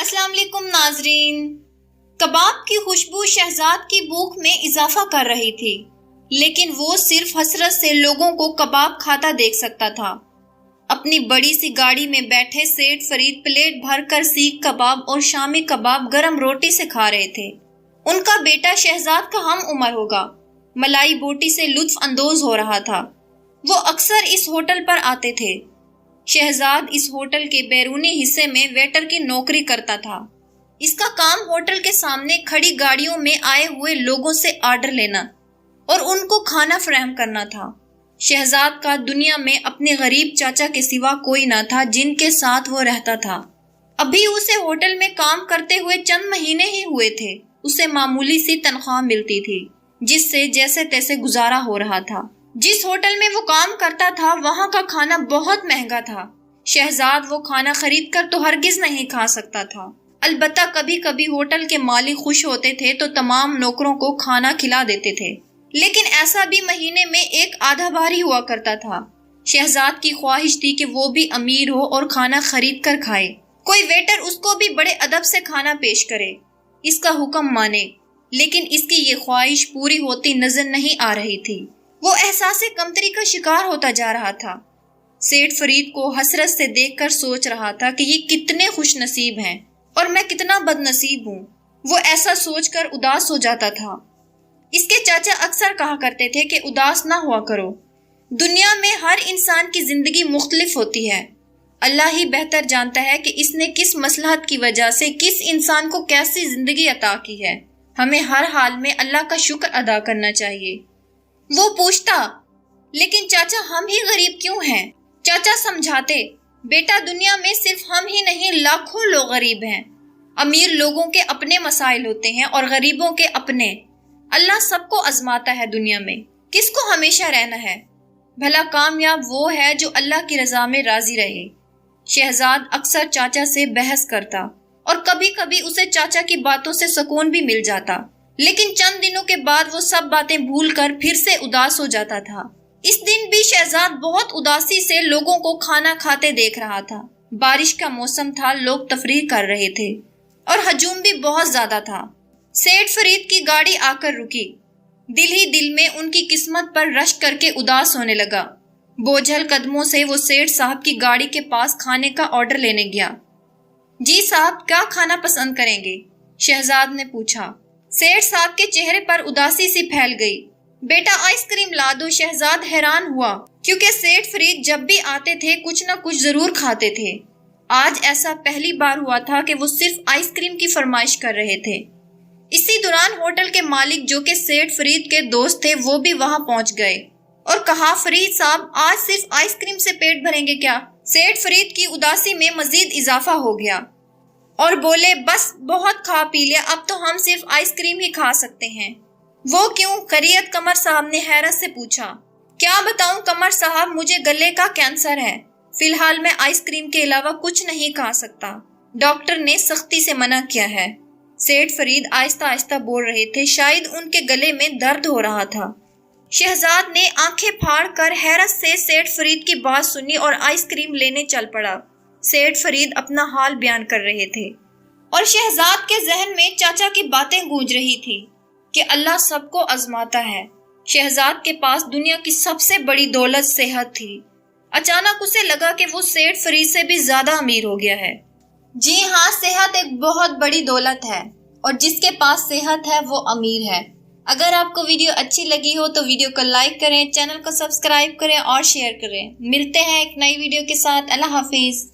अस्सलाम वालेकुम नाजरीन। कबाब की खुशबू शहजाद की भूख में इजाफा कर रही थी, लेकिन वो सिर्फ हसरत से लोगों को कबाब खाता देख सकता था। अपनी बड़ी सी गाड़ी में बैठे सेठ फरीद प्लेट भरकर सीख कबाब और शामी कबाब गरम रोटी से खा रहे थे। उनका बेटा शहजाद का हम उम्र होगा, मलाई बोटी से लुत्फ अंदोज हो रहा था। वो अक्सर इस होटल पर आते थे। शहजाद इस होटल के बैरूनी हिस्से में वेटर की नौकरी करता था। इसका काम होटल के सामने खड़ी गाड़ियों में आए हुए लोगों से आर्डर लेना और उनको खाना फराहम करना था। शहजाद का दुनिया में अपने गरीब चाचा के सिवा कोई न था जिनके साथ वो रहता था। अभी उसे होटल में काम करते हुए चंद महीने ही हुए थे। उसे मामूली सी तनख्वाह मिलती थी, जिससे जैसे तैसे गुजारा हो रहा था। जिस होटल में वो काम करता था वहाँ का खाना बहुत महंगा था। शहजाद वो खाना खरीद कर तो हरगिज नहीं खा सकता था। अलबत्ता कभी कभी होटल के मालिक खुश होते थे तो तमाम नौकरों को खाना खिला देते थे, लेकिन ऐसा भी महीने में एक आधा बार ही हुआ करता था। शहजाद की ख्वाहिश थी कि वो भी अमीर हो और खाना खरीद कर खाए। कोई वेटर उसको भी बड़े अदब से खाना पेश करे, इसका हुक्म माने, लेकिन इसकी ये ख्वाहिश पूरी होती नजर नहीं आ रही थी। वो एहसासे कमतरी का शिकार होता जा रहा था। सेठ फरीद को हसरत से देखकर सोच रहा था कि ये कितने खुश नसीब हैं और मैं कितना बदनसीब हूँ। वो ऐसा सोचकर उदास हो जाता था। इसके चाचा अक्सर कहा करते थे कि उदास ना हुआ करो, दुनिया में हर इंसान की जिंदगी मुख्तलिफ होती है। अल्लाह ही बेहतर जानता है कि इसने किस मसलहत की वजह से किस इंसान को कैसी जिंदगी अता की है। हमें हर हाल में अल्लाह का शुक्र अदा करना चाहिए। वो पूछता, लेकिन चाचा हम ही गरीब क्यों हैं? चाचा समझाते, बेटा दुनिया में सिर्फ हम ही नहीं लाखों लोग गरीब हैं। अमीर लोगों के अपने मसाइल होते हैं और गरीबों के अपने। अल्लाह सबको आजमाता है दुनिया में, किसको हमेशा रहना है। भला कामयाब वो है जो अल्लाह की रजा में राजी रहे। शहजाद अक्सर चाचा से बहस करता और कभी कभी उसे चाचा की बातों से सुकून भी मिल जाता, लेकिन चंद दिनों के बाद वो सब बातें भूलकर फिर से उदास हो जाता था। इस दिन भी शहजाद बहुत उदासी से लोगों को खाना खाते देख रहा था। बारिश का मौसम था, लोग तफरीह कर रहे थे और हजूम भी बहुत ज्यादा था। सेठ फरीद की गाड़ी आकर रुकी। दिल ही दिल में उनकी किस्मत पर रश करके उदास होने लगा। बोझल कदमों से वो सेठ साहब की गाड़ी के पास खाने का ऑर्डर लेने गया। जी साहब, क्या खाना पसंद करेंगे? शहजाद ने पूछा। सेठ साहब के चेहरे पर उदासी सी फैल गई। बेटा आइसक्रीम ला दो। शहजाद हैरान हुआ, क्योंकि सेठ फरीद जब भी आते थे कुछ न कुछ जरूर खाते थे। आज ऐसा पहली बार हुआ था कि वो सिर्फ आइसक्रीम की फरमाइश कर रहे थे। इसी दौरान होटल के मालिक, जो कि सेठ फरीद के दोस्त थे, वो भी वहां पहुंच गए और कहा, फरीद साहब आज सिर्फ आइसक्रीम से पेट भरेंगे क्या? सेठ फरीद की उदासी में मजीद इजाफा हो गया और बोले, बस बहुत खा पी लिया, अब तो हम सिर्फ आइसक्रीम ही खा सकते हैं। वो क्यों? खैरियत कमर साहब ने हैरत से पूछा। क्या बताऊं कमर साहब, मुझे गले का कैंसर है, फिलहाल मैं आइसक्रीम के अलावा कुछ नहीं खा सकता। डॉक्टर ने सख्ती से मना किया है। सेठ फरीद आहिस्ता आहिस्ता बोल रहे थे, शायद उनके गले में दर्द हो रहा था। शहजाद ने आंखें फाड़ कर हैरत से सेठ फरीद की बात सुनी और आइसक्रीम लेने चल पड़ा। सेठ फरीद अपना हाल बयान कर रहे थे और शहजाद के जहन में चाचा की बातें गूंज रही थी कि अल्लाह सबको आजमाता है। शहजाद के पास दुनिया की सबसे बड़ी दौलत सेहत थी। अचानक उसे लगा कि वो सेठ फरीद से भी ज्यादा अमीर हो गया है। जी हाँ, सेहत एक बहुत बड़ी दौलत है और जिसके पास सेहत है वो अमीर है। अगर आपको वीडियो अच्छी लगी हो तो वीडियो को लाइक करें, चैनल को सब्सक्राइब करें और शेयर करें। मिलते हैं एक नई वीडियो के साथ। अल्लाह हाफिज।